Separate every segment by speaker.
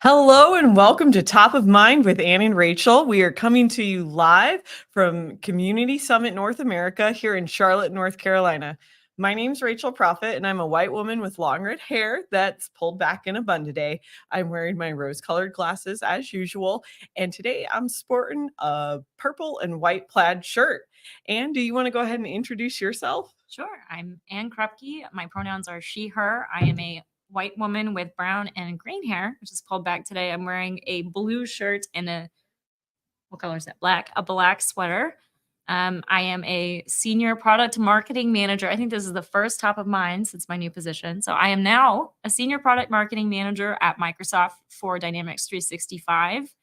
Speaker 1: Hello and welcome to Top of Mind with Ann and Rachel. We are coming to you live from Community Summit North America here in Charlotte, North Carolina. My name's Rachel Prophet, and I'm a white woman with long red hair that's pulled back in a bun today. I'm wearing my rose-colored glasses as usual, and today I'm sporting a purple and white plaid shirt. Ann, do you want to go ahead and introduce yourself?
Speaker 2: Sure. I'm Ann Krupke. My pronouns are she, her. I am a white woman with brown and green hair, which is pulled back today. I'm wearing a blue shirt and what color is that? Black, a black sweater. I am a senior product marketing manager. I think this is the first top of mind since my new position. So I am now a senior product marketing manager at Microsoft for Dynamics 365.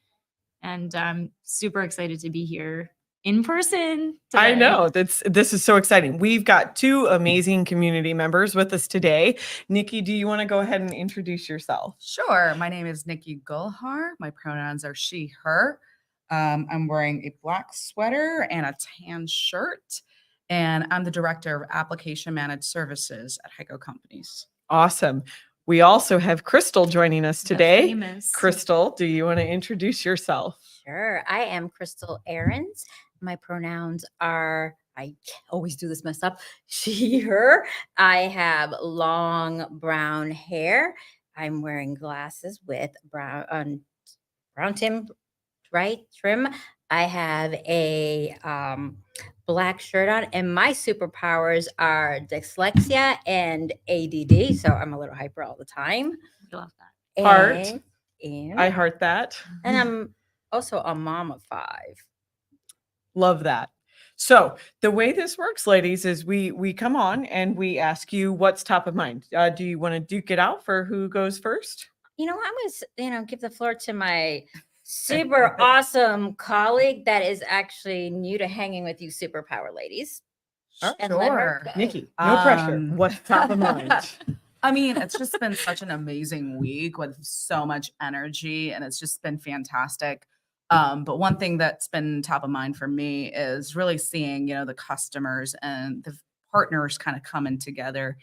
Speaker 2: And I'm super excited to be here in person today.
Speaker 1: I know this is so exciting. We've got two amazing community members with us today. Nicky, do you want to go ahead and introduce yourself?
Speaker 3: Sure. My name is Nicky Gulhar. My pronouns are she, her. I'm wearing a black sweater and a tan shirt, and I'm the director of application managed services at Heiko Companies.
Speaker 1: Awesome. We also have Chrystal joining us today.
Speaker 2: Famous.
Speaker 1: Chrystal, do you want to introduce yourself?
Speaker 4: Sure. I am Chrystal Ahrens. My pronouns are, I always do this messed up, she, her. I have long brown hair. I'm wearing glasses with brown trim. I have a black shirt on, and my superpowers are dyslexia and ADD. So I'm a little hyper all the time.
Speaker 2: I love that.
Speaker 1: Heart.
Speaker 4: And
Speaker 1: I heart that.
Speaker 4: and I'm also a mom of 5.
Speaker 1: Love that. So the way this works, ladies, is we come on and we ask you what's top of mind. Do you want to duke it out for who goes first?
Speaker 4: I'm gonna, give the floor to my super awesome colleague that is actually new to hanging with you superpower ladies. And let her
Speaker 3: Sure.
Speaker 4: go.
Speaker 1: Nicky, no pressure. What's top of mind?
Speaker 3: I mean, it's just been such an amazing week with so much energy, and it's just been fantastic. But one thing that's been top of mind for me is really seeing, the customers and the partners kind of coming together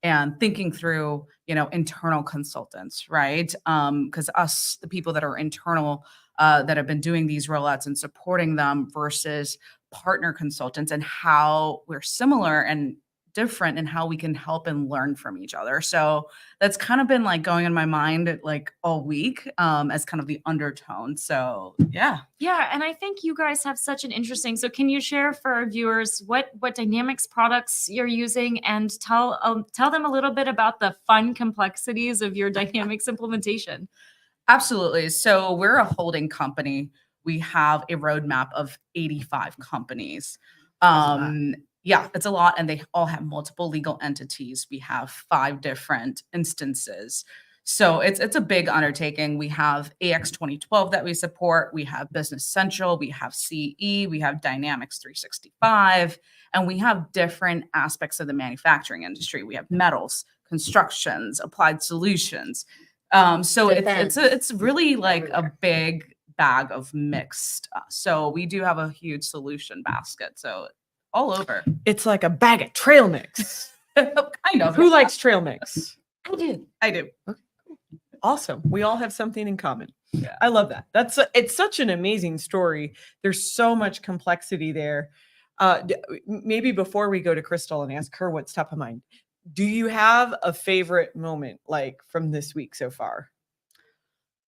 Speaker 3: and thinking through, internal consultants, right? Because us, the people that are internal, that have been doing these rollouts and supporting them versus partner consultants, and how we're similar and different and how we can help and learn from each other. So that's kind of been like going in my mind like all week, as kind of the undertone. So yeah.
Speaker 2: Yeah, and I think you guys have such an interesting. So can you share for our viewers what Dynamics products you're using, and tell them a little bit about the fun complexities of your Dynamics implementation?
Speaker 3: Absolutely. So we're a holding company. We have a roadmap of 85 companies. Yeah, it's a lot, and they all have multiple legal entities. We have 5 different instances. So it's a big undertaking. We have AX 2012 that we support. We have Business Central. We have CE. We have Dynamics 365, and we have different aspects of the manufacturing industry. We have metals, constructions, applied solutions. So it's really like a big bag of mixed. So we do have a huge solution basket. So all over.
Speaker 1: It's like a bag of trail mix.
Speaker 3: Kind of.
Speaker 1: Who likes trail mix?
Speaker 3: I do.
Speaker 1: Okay. Awesome. We all have something in common.
Speaker 3: Yeah.
Speaker 1: I love that. It's such an amazing story. There's so much complexity there. Maybe before we go to Chrystal and ask her what's top of mind, do you have a favorite moment like from this week so far?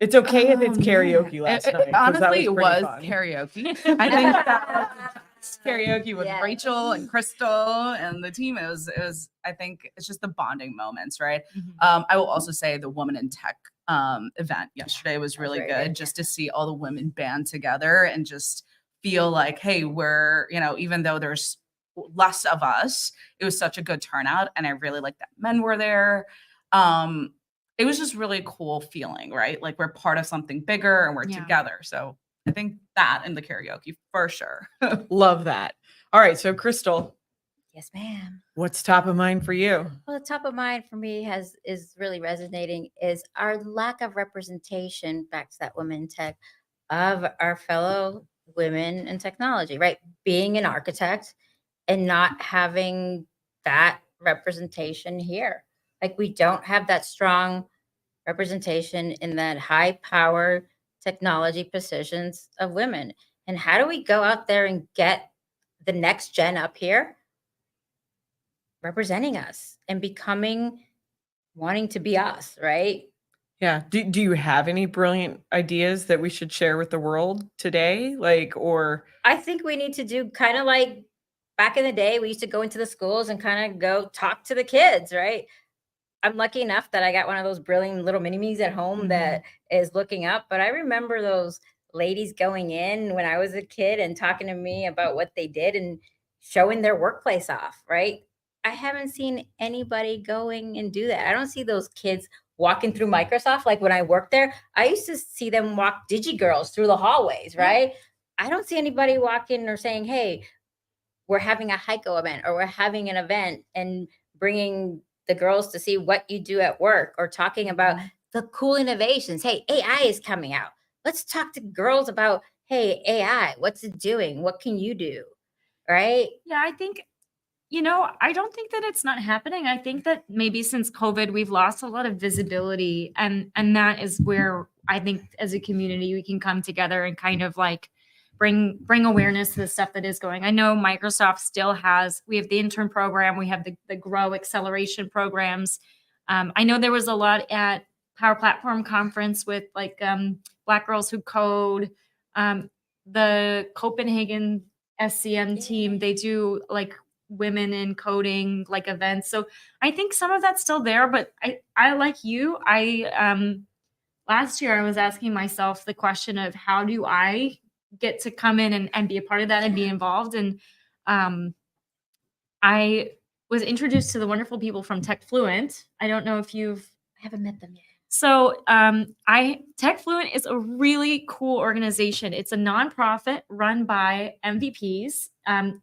Speaker 1: It's okay if it's karaoke last night.
Speaker 3: Honestly, it was
Speaker 1: fun.
Speaker 3: karaoke. I think that karaoke with
Speaker 4: Yeah.
Speaker 3: Rachel and Chrystal and the team. It was. I think it's just the bonding moments, right?
Speaker 2: Mhm.
Speaker 3: I will also say the Woman in Tech event yesterday was really
Speaker 4: very
Speaker 3: good,
Speaker 4: good.
Speaker 3: just to see all the women band together and just feel like, hey, we're, even though there's less of us, it was such a good turnout, and I really like that men were there. It was just really cool feeling, right? Like we're part of something bigger and we're
Speaker 2: Yeah.
Speaker 3: together. So I think that and the karaoke for sure.
Speaker 1: Love that. All right. So Chrystal,
Speaker 4: Yes, ma'am.
Speaker 1: what's top of mind for you?
Speaker 4: Well, the top of mind for me is really resonating is our lack of representation, back to that women in tech, of our fellow women in technology, right? Being an architect and not having that representation here. Like we don't have that strong representation in that high power technology positions of women. And how do we go out there and get the next gen up here representing us and becoming wanting to be us, right?
Speaker 1: Yeah. Do you have any brilliant ideas that we should share with the world today? Like, or
Speaker 4: I think we need to do kind of like back in the day, we used to go into the schools and kind of go talk to the kids, right? I'm lucky enough that I got one of those brilliant little mini me's at home that is looking up. But I remember those ladies going in when I was a kid and talking to me about what they did and showing their workplace off, right? I haven't seen anybody going and do that. I don't see those kids walking through Microsoft like when I worked there. I used to see them walk DigiGirls through the hallways, right? I don't see anybody walking or saying, hey, we're having a HICO event or we're having an event and bringing the girls to see what you do at work or talking about the cool innovations. Hey, AI is coming out. Let's talk to girls about, hey, AI, what's it doing? What can you do? Right?
Speaker 2: Yeah, I think, you know, I don't think that it's not happening. I think that maybe since COVID, we've lost a lot of visibility, and that is where I think as a community we can come together and kind of like bring awareness to the stuff that is going. I know Microsoft still has, we have the intern program, we have the Grow acceleration programs. I know there was a lot at Power Platform Conference with like Black Girls Who Code, the Copenhagen SCM team. They do like women in coding like events. So I think some of that's still there, but I like you. Last year I was asking myself the question of how do I get to come in and be a part of that and be involved. And I was introduced to the wonderful people from Tech Fluent. I don't know if I
Speaker 4: haven't met them yet.
Speaker 2: So Tech Fluent is a really cool organization. It's a nonprofit run by MVPs.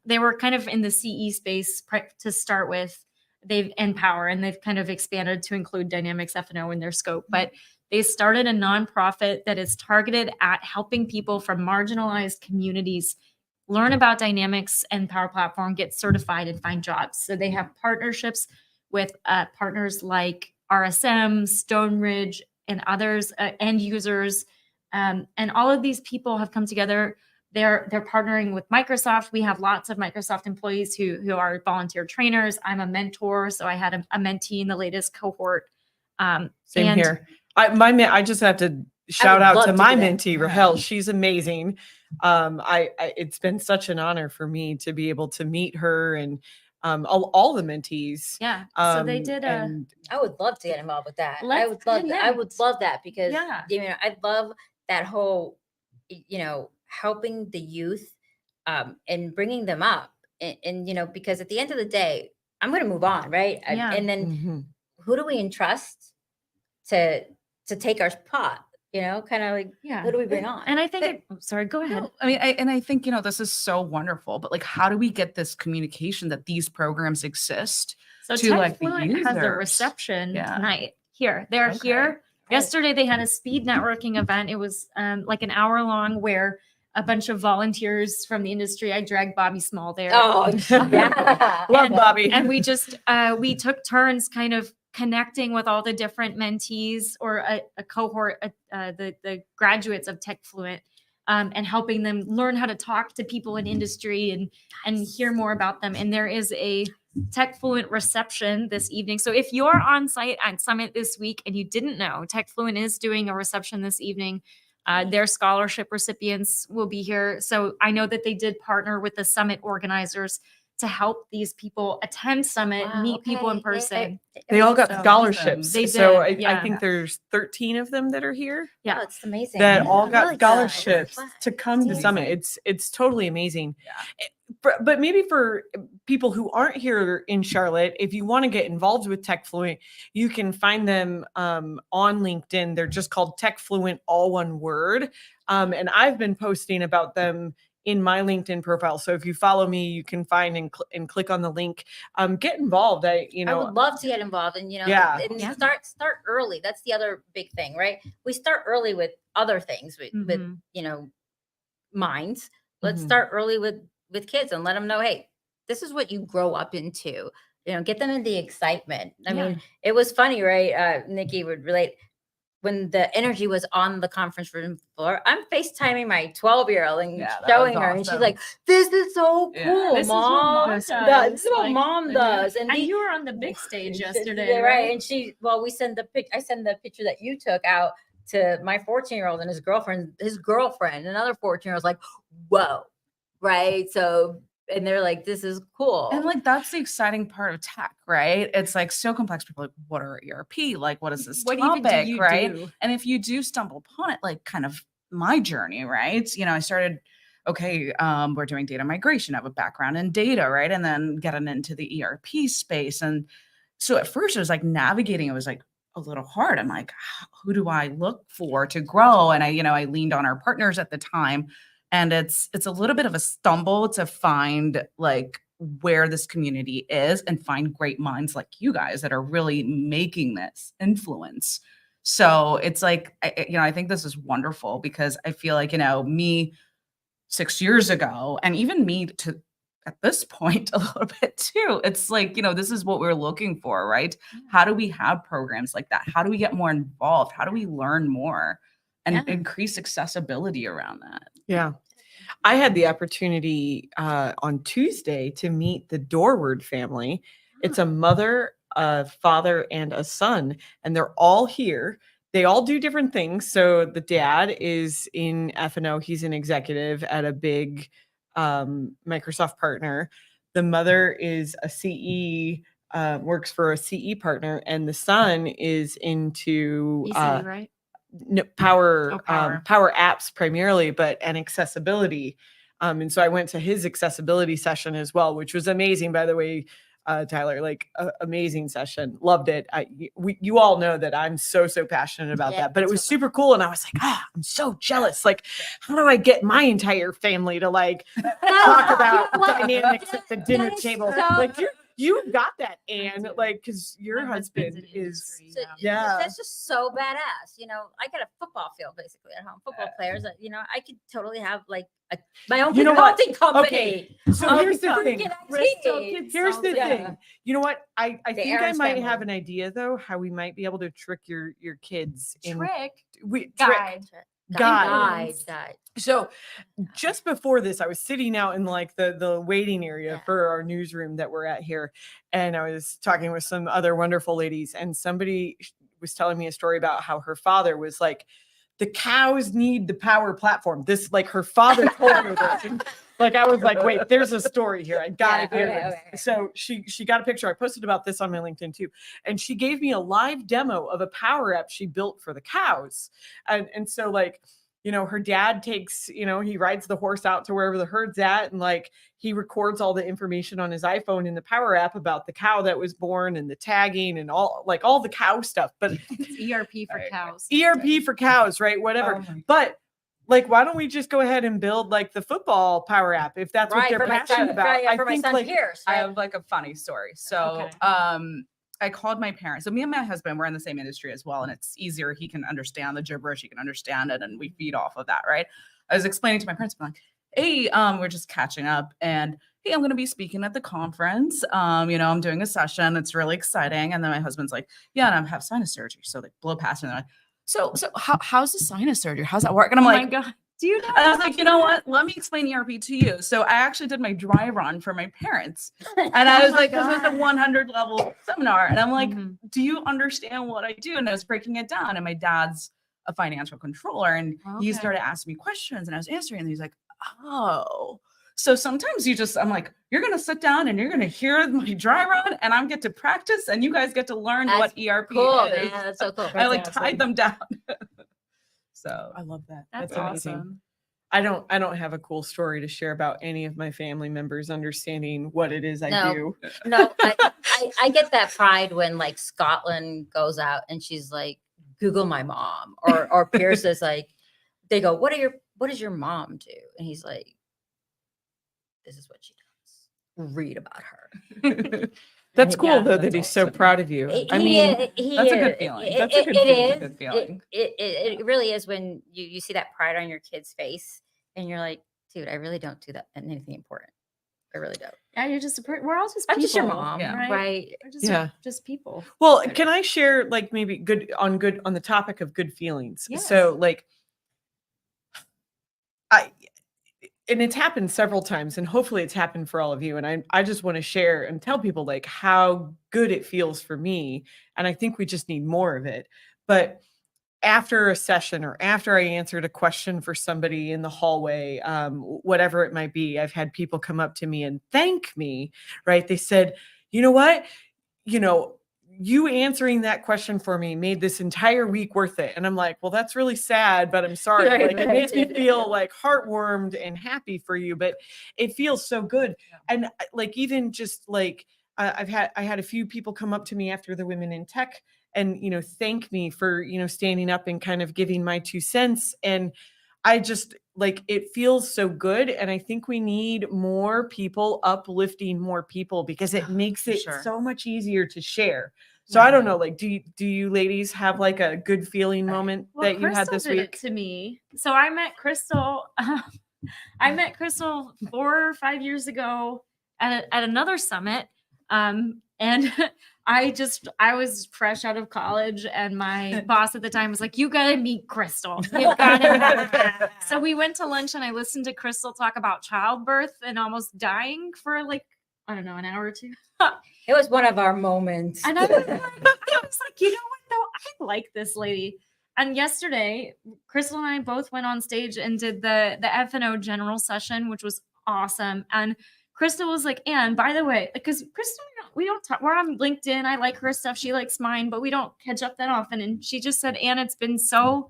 Speaker 2: They were kind of in the CE space to start with. They've Empower, and they've kind of expanded to include Dynamics F&O in their scope. But they started a nonprofit that is targeted at helping people from marginalized communities learn about Dynamics and Power Platform, get certified, and find jobs. So they have partnerships with partners like RSM, Stone Ridge, and others, end users. And all of these people have come together. They're partnering with Microsoft. We have lots of Microsoft employees who are volunteer trainers. I'm a mentor, so I had a mentee in the latest cohort.
Speaker 1: Same here. I just have to shout out to my mentee, Rahel. She's amazing. It's been such an honor for me to be able to meet her and all the mentees.
Speaker 2: Yeah. So they did
Speaker 4: I would love to get involved with that.
Speaker 2: I
Speaker 4: would love that because
Speaker 2: yeah.
Speaker 4: I love that whole, helping the youth and bringing them up and because at the end of the day, I'm going to move on. Right.
Speaker 2: Yeah.
Speaker 4: And then who do we entrust to take our spot? Kind of like, who do we bring on?
Speaker 2: And I think, sorry, go ahead.
Speaker 3: No, I mean, and I think, this is so wonderful, but like, how do we get this communication that these programs exist
Speaker 2: so
Speaker 3: to like the users?
Speaker 2: has a reception tonight here. They're here. Yesterday, they had a speed networking event. It was like an hour long where a bunch of volunteers from the industry, I dragged Bobby Small there.
Speaker 4: Oh, yeah.
Speaker 1: Love Bobby.
Speaker 2: And we just, we took turns kind of connecting with all the different mentees or a cohort, the graduates of Tech Fluent, and helping them learn how to talk to people in industry and hear more about them. And there is a Tech Fluent reception this evening. So if you're on site at Summit this week and you didn't know, Tech Fluent is doing a reception this evening. Their scholarship recipients will be here. So I know that they did partner with the Summit organizers to help these people attend Summit, meet people in person.
Speaker 1: They all got scholarships.
Speaker 2: They did,
Speaker 1: so I think there's 13 of them that are here.
Speaker 2: Yeah,
Speaker 4: it's amazing.
Speaker 1: That all got scholarships to come to Summit. It's totally amazing.
Speaker 3: Yeah.
Speaker 1: But maybe for people who aren't here in Charlotte, if you want to get involved with Tech Fluent, you can find them on LinkedIn. They're just called Tech Fluent, all one word. And I've been posting about them in my LinkedIn profile. So if you follow me, you can find and click on the link. Get involved. I
Speaker 4: would love to get involved and start early. That's the other big thing, right? We start early with other things with minds. Let's start early with kids and let them know, hey, this is what you grow up into. Get them in the excitement. I mean, it was funny, right? Nicky would relate. when the energy was on the conference room floor, I'm FaceTiming my 12-year-old and
Speaker 3: Yeah, that
Speaker 4: showing
Speaker 3: was
Speaker 4: her, and she's
Speaker 3: awesome.
Speaker 4: like, "This is so
Speaker 3: Yeah.
Speaker 4: cool,
Speaker 2: This is what
Speaker 4: mom.
Speaker 2: mom
Speaker 4: This
Speaker 2: does."
Speaker 4: is what
Speaker 2: Like,
Speaker 4: mom does."
Speaker 2: And you were on the big stage yesterday,
Speaker 4: Yeah,
Speaker 2: right?
Speaker 4: And we send I send the picture that you took out to my 14-year-old and his girlfriend, another 14-year-old's like, "Whoa," right? So, and they're like, "This is cool."
Speaker 3: And like that's the exciting part of tech, right? It's like so complex. People are like, what are ERP? Like, what is this
Speaker 2: What even do
Speaker 3: topic,
Speaker 2: you
Speaker 3: right?
Speaker 2: do?
Speaker 3: And if you do stumble upon it, like kind of my journey, right? I started, okay, we're doing data migration. I have a background in data, right? And then getting into the ERP space. And so at first it was like navigating, it was like a little hard. I'm like, who do I look for to grow? And I leaned on our partners at the time. And it's a little bit of a stumble to find like where this community is and find great minds like you guys that are really making this influence. So it's like, I think this is wonderful because I feel like, me 6 years ago, and even me to at this point a little bit too, it's like, this is what we're looking for, right? How do we have programs like that? How do we get more involved? How do we learn more and increase accessibility around that?
Speaker 1: Yeah. I had the opportunity on Tuesday to meet the Dorward family. It's a mother, a father, and a son, and they're all here. They all do different things. So the dad is in F&O. He's an executive at a big Microsoft partner. The mother is a CE, works for a CE partner, and the son is into
Speaker 2: ECU, right?
Speaker 1: power
Speaker 2: Power.
Speaker 1: power apps primarily, but and accessibility. And so I went to his accessibility session as well, which was amazing, by the way, Tyler. Like amazing session, loved it. You all know that I'm so passionate about that, but it was super cool, and I was like, I'm so jealous. Like, how do I get my entire family to like talk about dynamics at the dinner table? Like you got that, Anne, like, because your
Speaker 2: My husband's
Speaker 1: husband
Speaker 2: in
Speaker 1: is
Speaker 2: industry,
Speaker 1: yeah.
Speaker 4: That's just so badass. I got a football field basically at home, football players that, I could totally have like my own consulting company.
Speaker 1: Okay, so here's the thing. Here's the thing. You know what? I think I
Speaker 4: Ahrens
Speaker 1: might
Speaker 4: family.
Speaker 1: have an idea though, how we might be able to trick your kids in
Speaker 2: Guide.
Speaker 1: guide. So just before this, I was sitting out in like the waiting area for our newsroom that we're at here. And I was talking with some other wonderful ladies, and somebody was telling me a story about how her father was like, the cows need the power platform. This, like, her father told her this. And, like, I was like, wait, there's a story here. I gotta hear this.
Speaker 4: Okay.
Speaker 1: So she got a picture. I posted about this on my LinkedIn too. And she gave me a live demo of a power app she built for the cows. And so like, her dad takes, he rides the horse out to wherever the herd's at, and like he records all the information on his iPhone in the power app about the cow that was born and the tagging and all the cow stuff. But
Speaker 2: It's ERP for cows.
Speaker 1: ERP for cows, right? Whatever. But like, why don't we just go ahead and build like the football power app if that's what they're passionate about? I think like
Speaker 4: Pierce,
Speaker 3: I have like a funny story. So I called my parents. So me and my husband, we're in the same industry as well. And it's easier. He can understand the gibberish. He can understand it. And we feed off of that, right? I was explaining to my parents, I'm like, hey, we're just catching up. And hey, I'm going to be speaking at the conference. I'm doing a session. It's really exciting. And then my husband's like, yeah, and I have sinus surgery. So they blow past me. And they're like, so how's the sinus surgery? How's that work? And I'm
Speaker 2: Oh
Speaker 3: like,
Speaker 2: my God. Do you know?
Speaker 3: And I was like, you know what? Let me explain ERP to you. So I actually did my dry run for my parents. And I was like, this is a 100 level seminar. And I'm like, do you understand what I do? And I was breaking it down. And my dad's a financial controller. And he started asking me questions and I was answering. And he's like, oh. So sometimes I'm like, you're going to sit down and you're going to hear my dry run and I get to practice and you guys get to learn what ERP is.
Speaker 4: Man, that's so cool.
Speaker 3: I like tied them down. So
Speaker 1: I love that.
Speaker 2: That's
Speaker 1: amazing.
Speaker 2: awesome.
Speaker 1: I don't have a cool story to share about any of my family members understanding what it is I do.
Speaker 4: No, I get that pride when like Scotland goes out and she's like, Google my mom, or Pierce is like, they go, what does your mom do? And he's like, this is what she does. Read about her.
Speaker 1: That's cool though that he's so proud of you.
Speaker 3: That's a good feeling. That's a good feeling.
Speaker 4: It really is when you see that pride on your kid's face and you're like, dude, I really don't do that anything important. I really don't.
Speaker 2: Yeah, you're just we're all just people.
Speaker 4: I'm just your mom,
Speaker 3: Yeah.
Speaker 4: right?
Speaker 2: We're just
Speaker 1: Yeah.
Speaker 2: just people.
Speaker 1: Well, can I share like maybe good on the topic of good feelings?
Speaker 2: Yes.
Speaker 1: So like and it's happened several times, and hopefully it's happened for all of you. And I just want to share and tell people like how good it feels for me. And I think we just need more of it. But after a session or after I answered a question for somebody in the hallway, whatever it might be, I've had people come up to me and thank me, right? They said, you know what? You answering that question for me made this entire week worth it. And I'm like, well, that's really sad, but I'm sorry.
Speaker 4: Right,
Speaker 1: Like, it makes me feel like heartwarmed and happy for you, but it feels so good. And like, even just like, I had a few people come up to me after the Women in Tech and, thank me for, standing up and kind of giving my 2 cents. And I just like, it feels so good. And I think we need more people uplifting more people because it makes it
Speaker 3: Sure.
Speaker 1: so much easier to share. So I don't know, like, do you ladies have like a good feeling moment
Speaker 2: Well,
Speaker 1: that you had
Speaker 2: Chrystal
Speaker 1: this
Speaker 2: did it
Speaker 1: week?
Speaker 2: to me. So I met Chrystal. I met Chrystal 4 or 5 years ago at another summit. And I was fresh out of college, and my boss at the time was like, "You gotta meet Chrystal. You gotta meet her." So we went to lunch, and I listened to Chrystal talk about childbirth and almost dying for like, I don't know, an hour or two.
Speaker 4: It was one of our moments.
Speaker 2: And I was like, you know what though? I like this lady. And yesterday, Chrystal and I both went on stage and did the F&O general session, which was awesome. And Chrystal was like, "Anne, by the way," because Chrystal, we don't talk, we're on LinkedIn. I like her stuff. She likes mine, but we don't catch up that often. And she just said, "Anne, it's been so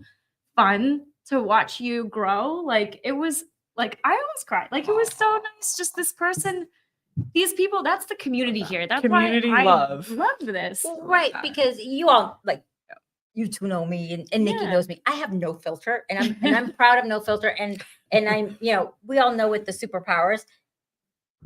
Speaker 2: fun to watch you grow." Like, it was like, I almost cried. Like, it was so nice. Just this person, these people, that's the community here. That's
Speaker 1: Community
Speaker 2: why
Speaker 1: love.
Speaker 2: I love this.
Speaker 4: Well, right, because you all like you two know me and Nikki
Speaker 2: Yeah.
Speaker 4: knows me. I have no filter, and I'm proud of no filter. And I'm we all know with the superpowers,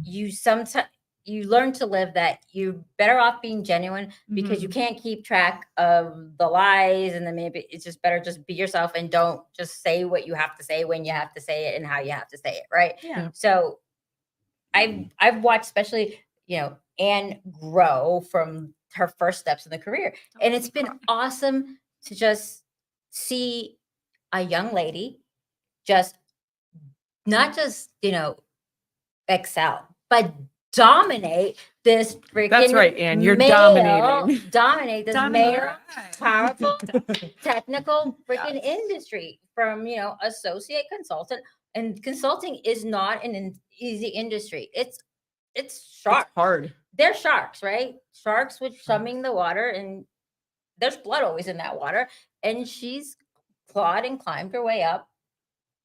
Speaker 4: you sometimes you learn to live that you're better off being genuine because you can't keep track of the lies, and then maybe it's just better just be yourself and don't just say what you have to say when you have to say it and how you have to say it, right?
Speaker 2: Yeah.
Speaker 4: So I've watched, especially Anne grow from her first steps in the career, and it's been awesome to just see a young lady just not just excel, but dominate this freaking
Speaker 1: That's right, Anne. You're
Speaker 4: male-
Speaker 1: dominating.
Speaker 4: dominate this
Speaker 2: Dominate.
Speaker 4: male powerful technical freaking industry from associate consultant. And consulting is not an easy industry. It's sharp.
Speaker 1: It's hard.
Speaker 4: They're sharks, right? Sharks with swimming the water, and there's blood always in that water. And she's clawed and climbed her way up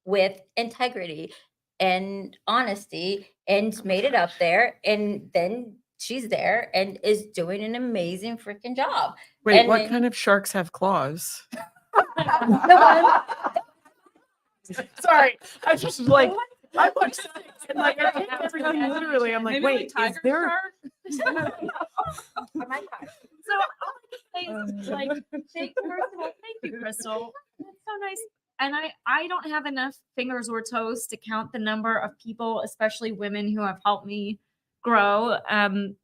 Speaker 4: with integrity and honesty and made it up there. And then she's there and is doing an amazing freaking job.
Speaker 1: Wait,
Speaker 4: And
Speaker 1: what
Speaker 4: then-
Speaker 1: kind of sharks have claws? Sorry, I just like I watched it and like I take everything literally. I'm like, wait, is there?
Speaker 2: So all I can say is, like, first of all, thank you, Chrystal. That's so nice. And I don't have enough fingers or toes to count the number of people, especially women, who have helped me grow. And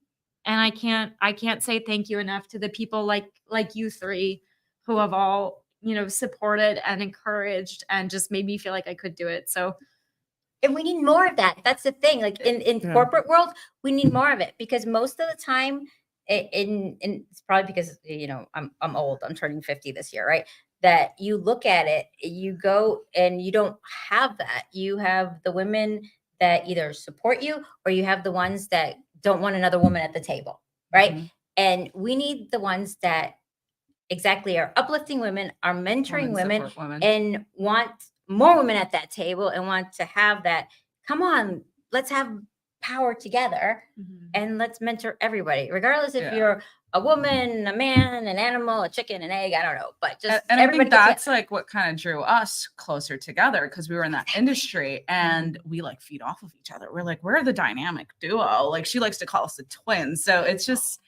Speaker 2: I can't say thank you enough to the people like you three who have all supported and encouraged and just made me feel like I could do it. So.
Speaker 4: And we need more of that. That's the thing. Like in
Speaker 1: Yeah.
Speaker 4: corporate world, we need more of it, because most of the time, in it's probably because I'm old. I'm turning 50 this year, right? That you look at it, you go and you don't have that. You have the women that either support you, or you have the ones that don't want another woman at the table, right?
Speaker 3: Mhm.
Speaker 4: And we need the ones that exactly are uplifting women, are mentoring women,
Speaker 3: Support women.
Speaker 4: and want more women at that table, and want to have that. Come on, let's have power together, and let's mentor everybody, regardless if
Speaker 3: Yeah.
Speaker 4: you're a woman, a man, an animal, a chicken, an egg. I don't know, but just
Speaker 3: And I
Speaker 4: everybody
Speaker 3: think
Speaker 4: gets
Speaker 3: that's like what kind of drew us closer together, because we were in that industry and we like feed off of each other. We're like, we're the dynamic duo. Like, she likes to call us the twins. So it's just,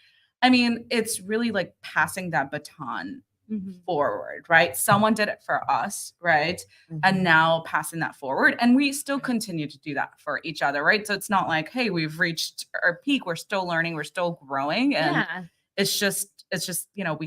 Speaker 3: I mean, it's really like passing that baton forward, right? Someone did it for us, right? And now passing that forward. And we still continue to do that for each other, right? So it's not like, hey, we've reached our peak. We're still learning, we're still growing. And
Speaker 2: Yeah.
Speaker 3: it's just,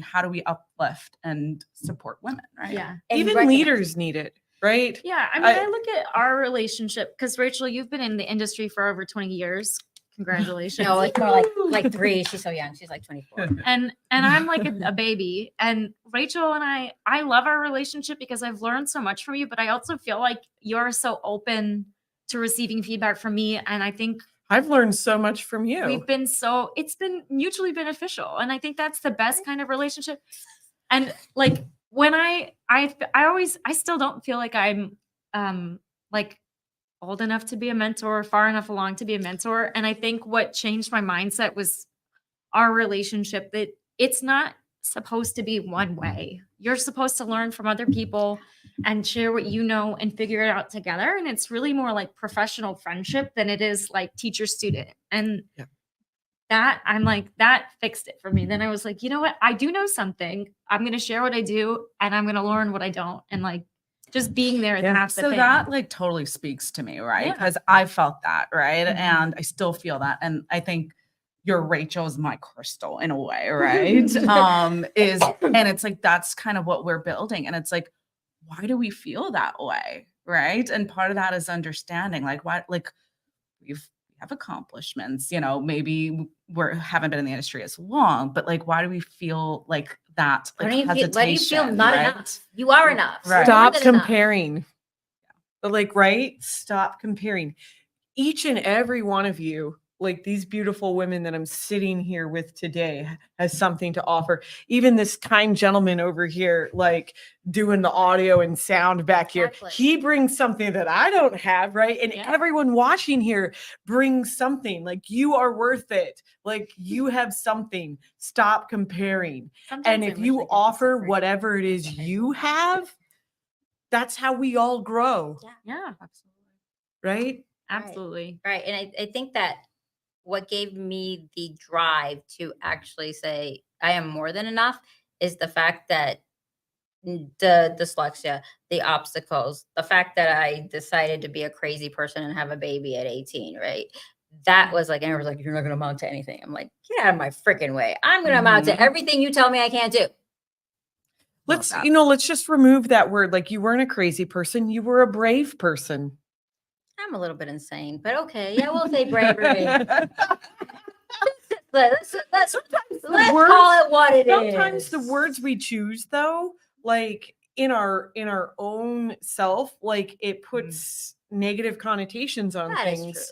Speaker 3: how do we uplift and support women, right?
Speaker 2: Yeah.
Speaker 4: And
Speaker 1: Even
Speaker 4: recognize-
Speaker 1: leaders need it, right?
Speaker 2: Yeah. I mean, I look at our relationship because Rachel, you've been in the industry for over 20 years. Congratulations.
Speaker 4: No, it's more like 3. She's so young. She's like 24.
Speaker 2: and I'm like a baby. And Rachel and I love our relationship because I've learned so much from you, but I also feel like you're so open to receiving feedback from me. And I think
Speaker 1: I've learned so much from you.
Speaker 2: it's been mutually beneficial. And I think that's the best kind of relationship. And like when I still don't feel like I'm like old enough to be a mentor, far enough along to be a mentor. And I think what changed my mindset was our relationship, that it's not supposed to be one way. You're supposed to learn from other people and share what you know and figure it out together. And it's really more like professional friendship than it is like teacher student. And that I'm like, that fixed it for me. Then I was like, you know what? I do know something. I'm going to share what I do and I'm going to learn what I don't. And like, just being there is half the
Speaker 3: So
Speaker 2: thing.
Speaker 3: that like totally speaks to me, right?
Speaker 2: Yeah.
Speaker 3: Because I felt that, right? And I still feel that. And I think your Rachel is my Chrystal in a way, right? And it's like that's kind of what we're building. And it's like, why do we feel that way? Right. And part of that is understanding like why, like we have accomplishments, maybe haven't been in the industry as long, but like why do we feel like that? Like
Speaker 4: Why do you feel not
Speaker 3: right?
Speaker 4: enough? You are enough.
Speaker 3: Right.
Speaker 4: You're more
Speaker 1: Stop
Speaker 4: than enough.
Speaker 1: comparing. Like, right? Stop comparing. Each and every one of you, like these beautiful women that I'm sitting here with today, has something to offer. Even this kind gentleman over here, like doing the audio and sound back here,
Speaker 4: Exactly.
Speaker 1: he brings something that I don't have, right? And
Speaker 2: Yeah.
Speaker 1: everyone watching here brings something. Like, you are worth it. Like, you have something. Stop comparing.
Speaker 2: Sometimes
Speaker 1: And
Speaker 2: I
Speaker 1: if
Speaker 2: wish I
Speaker 1: you
Speaker 2: could
Speaker 1: offer
Speaker 2: separate.
Speaker 1: whatever it is you have, that's how we all grow,
Speaker 2: Yeah,
Speaker 1: right?
Speaker 2: absolutely.
Speaker 4: Right. And I think that what gave me the drive to actually say I am more than enough is the fact that the dyslexia, the obstacles, the fact that I decided to be a crazy person and have a baby at 18, right? That was like, and everyone's like, you're not going to amount to anything. I'm like, get out of my freaking way. I'm going to amount to everything you tell me I can't do.
Speaker 1: Let's just remove that word. Like, you weren't a crazy person. You were a brave person.
Speaker 4: I'm a little bit insane, but okay. Yeah, we'll say bravery. let's
Speaker 1: words-
Speaker 4: call it what it is.
Speaker 1: Sometimes the words we choose, though, like in our own self, like it puts negative connotations on
Speaker 4: That is
Speaker 1: things.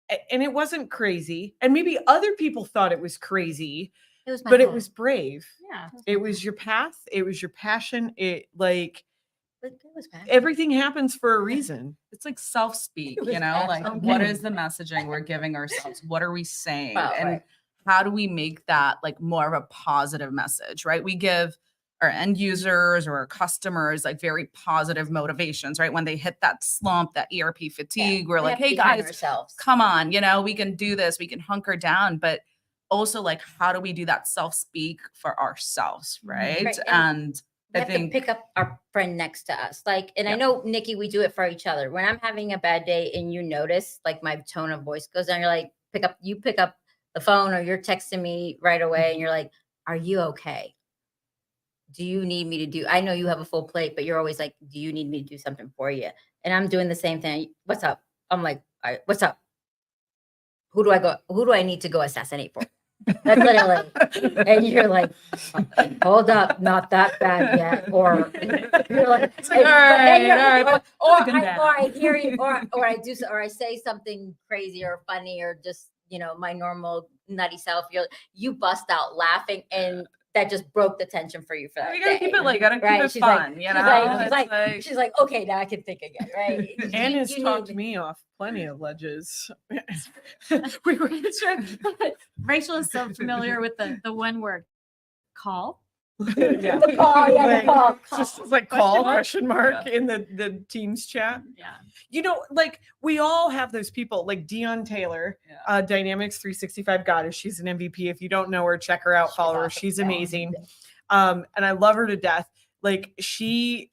Speaker 4: true.
Speaker 1: And it wasn't crazy. And maybe other people thought it was crazy,
Speaker 4: It was my
Speaker 1: but it
Speaker 4: path.
Speaker 1: was brave.
Speaker 2: Yeah.
Speaker 1: It was your path. It was your passion. It like
Speaker 4: It was bad.
Speaker 1: everything happens for a reason.
Speaker 3: It's like self-speak,
Speaker 4: It was
Speaker 3: like
Speaker 4: absolutely-
Speaker 3: what is the messaging we're giving ourselves? What are we saying?
Speaker 4: Well,
Speaker 3: And
Speaker 4: right.
Speaker 3: how do we make that like more of a positive message, right? We give our end users or our customers like very positive motivations, right? When they hit that slump, that ERP fatigue, we're
Speaker 4: We
Speaker 3: like,
Speaker 4: have to
Speaker 3: hey
Speaker 4: be kind to
Speaker 3: guys,
Speaker 4: ourselves.
Speaker 3: come on, we can do this, we can hunker down. But also like, how do we do that self-speak for ourselves, right?
Speaker 4: Right,
Speaker 3: And
Speaker 4: We
Speaker 3: I
Speaker 4: have
Speaker 3: think
Speaker 4: to pick up our friend next to us. Like, and I
Speaker 3: Yep.
Speaker 4: know, Nikki, we do it for each other. When I'm having a bad day and you notice, like, my tone of voice goes down, you're like, you pick up the phone or you're texting me right away and you're like, are you okay? Do you need me to do? I know you have a full plate, but you're always like, do you need me to do something for you? And I'm doing the same thing. What's up? I'm like, all right, what's up? Who do I need to go assassinate for? That's literally, and you're like, hold up, not that bad yet. Or you're like,
Speaker 3: It's like, all right,
Speaker 4: or
Speaker 3: good and bad.
Speaker 4: I hear you, or I say something crazy or funny or just, my normal nutty self. You bust out laughing, and that just broke the tension for you for that
Speaker 3: we gotta
Speaker 4: day.
Speaker 3: keep it like, gotta keep
Speaker 4: Right,
Speaker 3: it
Speaker 4: she's like-
Speaker 3: fun,
Speaker 4: she's
Speaker 3: you know?
Speaker 4: like-
Speaker 3: It's
Speaker 4: She's like, okay, now I can think again, right?
Speaker 1: Anna's
Speaker 4: You
Speaker 1: talked
Speaker 4: need-
Speaker 1: me off plenty of ledges.
Speaker 2: We were Rachel is so familiar with the one word call.
Speaker 1: Yeah.
Speaker 4: The call, yeah, the call.
Speaker 1: It's just like call
Speaker 2: Question mark?
Speaker 1: question mark in the Teams chat.
Speaker 2: Yeah.
Speaker 1: Like we all have those people, like Dion Taylor,
Speaker 3: Yeah.
Speaker 1: Dynamics 365 Goddess. She's an MVP. If you don't know her, check her out,
Speaker 4: She's
Speaker 1: follow her.
Speaker 4: awesome.
Speaker 1: She's
Speaker 4: Yeah.
Speaker 1: amazing. And I love her to death. Like she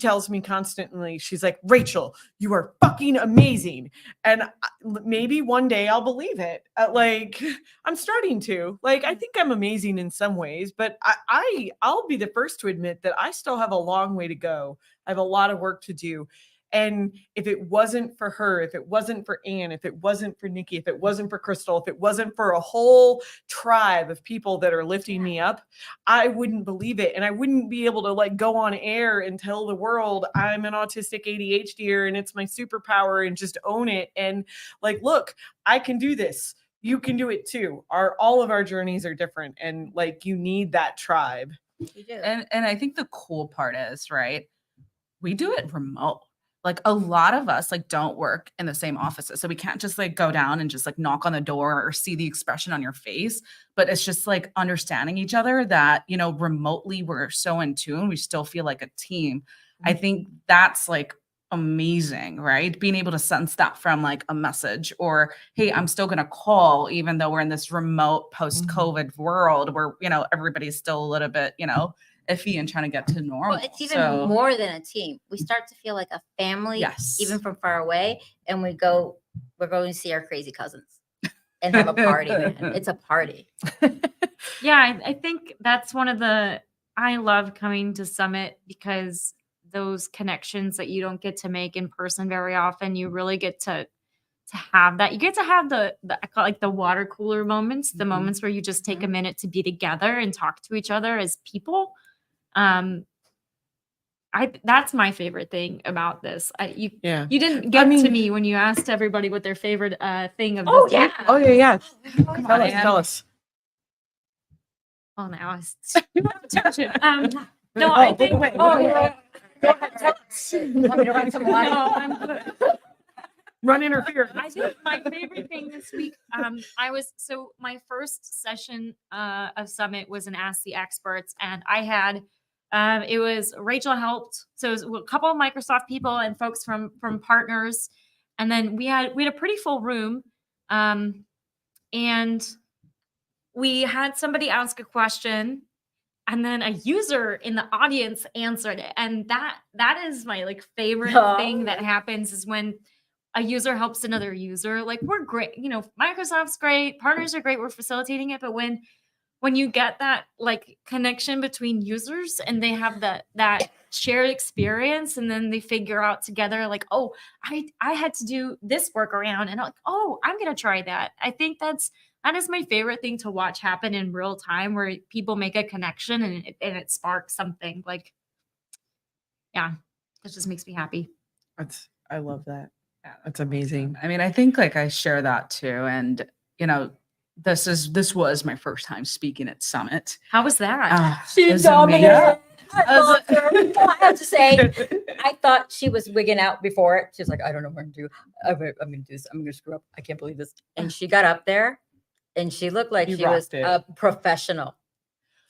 Speaker 1: tells me constantly, she's like, Rachel, you are fucking amazing. And maybe one day I'll believe it. Like I'm starting to. Like I think I'm amazing in some ways, but I'll be the first to admit that I still have a long way to go. I have a lot of work to do. And if it wasn't for her, if it wasn't for Anne, if it wasn't for Nicky, if it wasn't for Chrystal, if it wasn't for a whole tribe of people that are lifting me up, I wouldn't believe it. And I wouldn't be able to like go on air and tell the world I'm an autistic ADHDer and it's my superpower and just own it. And like, look, I can do this. You can do it too. All of our journeys are different. And like, you need that tribe.
Speaker 4: You do.
Speaker 3: And I think the cool part is, right, we do it remote. Like a lot of us like don't work in the same offices. So we can't just like go down and just like knock on the door or see the expression on your face. But it's just like understanding each other that, you know, remotely we're so in tune. We still feel like a team. I think that's like amazing, right? Being able to sense that from like a message or, hey, I'm still going to call, even though we're in this remote post-COVID world where, you know, everybody's still a little bit, you know, iffy and trying to get to normal.
Speaker 4: Well, it's even
Speaker 3: So,
Speaker 4: more than a team. We start to feel like a family,
Speaker 3: yes.
Speaker 4: even from far away. And we're going to see our crazy cousins and have a party, man. It's a party.
Speaker 2: Yeah, I think that's one of I love coming to Summit because those connections that you don't get to make in person very often, you really get to have that. You get to have the I call it like the water cooler moments, the
Speaker 3: Mhm.
Speaker 2: moments where you just take a
Speaker 4: Mhm.
Speaker 2: minute to be together and talk to each other as people. That's my favorite thing about this. You didn't get to me when you asked everybody what their favorite thing of this week.
Speaker 1: Oh yeah.
Speaker 3: Come
Speaker 1: Tell
Speaker 3: on,
Speaker 1: us,
Speaker 3: Anne.
Speaker 1: tell us.
Speaker 2: Oh, now I was no, I think.
Speaker 4: Oh, yeah. Want me to run some water?
Speaker 2: No, I'm good.
Speaker 1: Run interference.
Speaker 2: I think my favorite thing this week, my first session of Summit was an Ask the Experts, and I had it was Rachel helped, so it was a couple of Microsoft people and folks from partners, and then we had a pretty full room, and we had somebody ask a question. And then a user in the audience answered it. And that is my like favorite thing that happens is when a user helps another user. Like we're great, you know, Microsoft's great, partners are great, we're facilitating it. But when you get that like connection between users and they have that shared experience and then they figure out together like, oh, I had to do this workaround and I'm like, oh, I'm gonna try that. I think that is my favorite thing to watch happen in real time where people make a connection and it sparks something. Like, yeah, it just makes me happy.
Speaker 1: I love that. That's amazing.
Speaker 3: I mean, I think like I share that too. And, you know, this was my first time speaking at Summit.
Speaker 2: How was that?
Speaker 3: It
Speaker 4: She
Speaker 3: was
Speaker 4: dominated.
Speaker 3: amazing.
Speaker 4: I loved her. I have to say, I thought she was wigging out before it. She was like, I don't know what to do. I'm going to do this. I'm going to screw up. I can't believe this. And she got up there and she looked like
Speaker 1: You
Speaker 4: she was
Speaker 1: rocked it.
Speaker 4: a professional.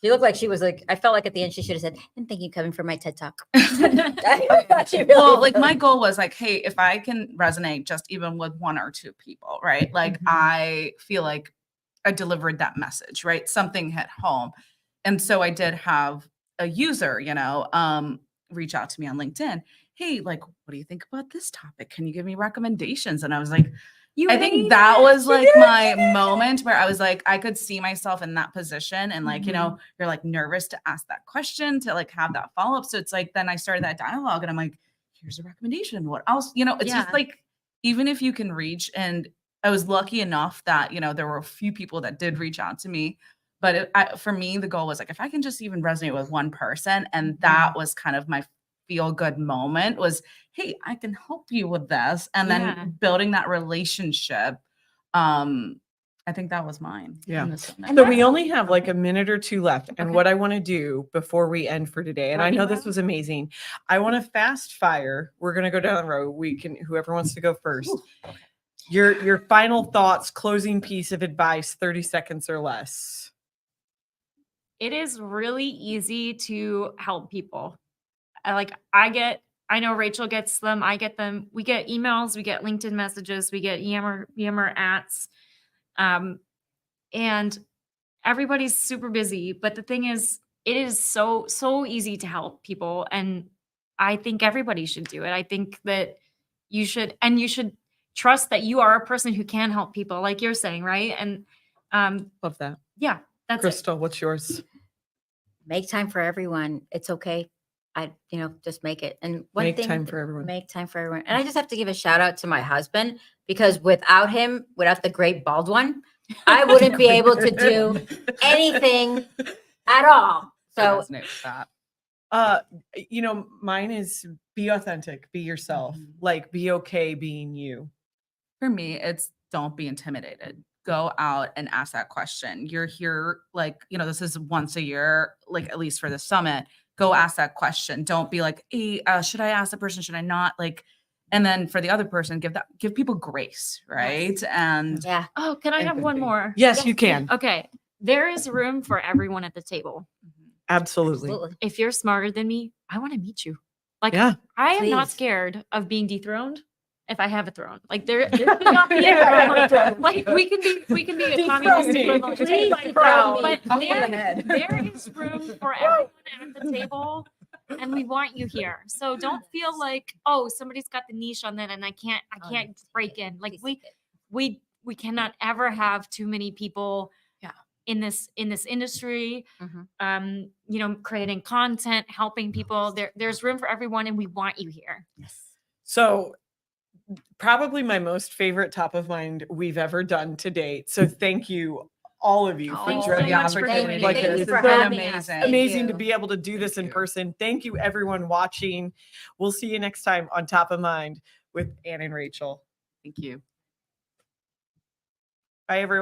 Speaker 4: She looked like she was like, I felt like at the end she should have said, and thank you, Kevin, for my TED Talk. I thought she really
Speaker 3: Well, like
Speaker 4: did.
Speaker 3: my goal was like, hey, if I can resonate just even with one or two people, right? Like
Speaker 4: Mhm.
Speaker 3: I feel like I delivered that message, right? Something hit home. And so I did have a user, you know, reach out to me on LinkedIn. Hey, like, what do you think about this topic? Can you give me recommendations? And I was like, I think that was like my moment where I was like, I could see myself in that position. And like, you know, you're like nervous to ask that question, to like have that follow up. So it's like, then I started that dialogue and I'm like, here's a recommendation. What else? You know, it's just
Speaker 2: Yeah.
Speaker 3: like, even if you can reach, and I was lucky enough that, you know, there were a few people that did reach out to me. But for me, the goal was like, if I can just even resonate with one person, and that was kind of my feel good moment was, hey, I can help you with this. And
Speaker 2: Yeah.
Speaker 3: then building that relationship. I think that was mine.
Speaker 1: Yeah.
Speaker 3: in this one.
Speaker 4: And
Speaker 1: So
Speaker 4: that's-
Speaker 1: we only have like a minute or two left. And
Speaker 2: Okay.
Speaker 1: what I want to do before we end for today, and I
Speaker 2: Lightning
Speaker 1: know this
Speaker 2: round?
Speaker 1: was amazing. I want to fast fire. We're going to go down the road. We can, whoever wants to go first. Your final thoughts, closing piece of advice, 30 seconds or less.
Speaker 2: It is really easy to help people. I know Rachel gets them. I get them. We get emails, we get LinkedIn messages, we get Yammer ats. And everybody's super busy. But the thing is, it is so easy to help people, and I think everybody should do it. I think that you should trust that you are a person who can help people, like you're saying, right? And
Speaker 1: Love that.
Speaker 2: yeah, that's it.
Speaker 1: Chrystal, what's yours?
Speaker 4: Make time for everyone. It's okay. Just make it. And one
Speaker 1: Make
Speaker 4: thing,
Speaker 1: time for everyone.
Speaker 4: make time for everyone. And I just have to give a shout out to my husband, because without him, without the great bald one, I wouldn't be able to do anything at all.
Speaker 3: I
Speaker 4: So
Speaker 3: resonate with that.
Speaker 1: Mine is be authentic, be yourself,
Speaker 3: Mhm.
Speaker 1: like be okay being you.
Speaker 3: For me, it's don't be intimidated. Go out and ask that question. You're here, like, this is once a year, like at least for the summit. Go ask that question. Don't be like, hey, should I ask the person? Should I not? Like, and then for the other person, give people grace, right? And
Speaker 4: yeah,
Speaker 2: Oh, can I have one
Speaker 1: Empathy.
Speaker 2: more?
Speaker 1: Yes, you can.
Speaker 2: Okay. There is room for everyone at the table.
Speaker 1: Absolutely.
Speaker 4: absolutely.
Speaker 2: If you're smarter than me, I want to meet you. Like,
Speaker 1: Yeah.
Speaker 2: I am not
Speaker 4: Please.
Speaker 2: scared of being dethroned if I have a throne. Like there should not be a throne. Like we can be a communist
Speaker 1: Dethrone me.
Speaker 2: equivalent.
Speaker 1: Please
Speaker 2: But
Speaker 1: dethrone me.
Speaker 3: I'll go ahead.
Speaker 2: there is room for everyone at the table, and we want you here. So don't feel like, oh, somebody's got the niche on that and I can't break in. Like we cannot ever have too many people in this industry,
Speaker 4: Mhm.
Speaker 2: creating content, helping people. There's room for everyone, and we want you here.
Speaker 1: So probably my most favorite top of mind we've ever done to date. So thank you, all of you,
Speaker 2: Thanks
Speaker 1: for
Speaker 2: so
Speaker 1: the
Speaker 2: much for
Speaker 1: opportunity.
Speaker 2: doing
Speaker 1: Like
Speaker 2: it.
Speaker 4: Thank
Speaker 1: this.
Speaker 4: you for
Speaker 1: It's been
Speaker 4: having us.
Speaker 3: amazing.
Speaker 4: Thank
Speaker 1: amazing to
Speaker 4: you.
Speaker 1: be able to do this in person. Thank you, everyone watching. We'll see you next time on Top of Mind with Ann and Rachel.
Speaker 3: Thank you.
Speaker 1: Bye, everyone.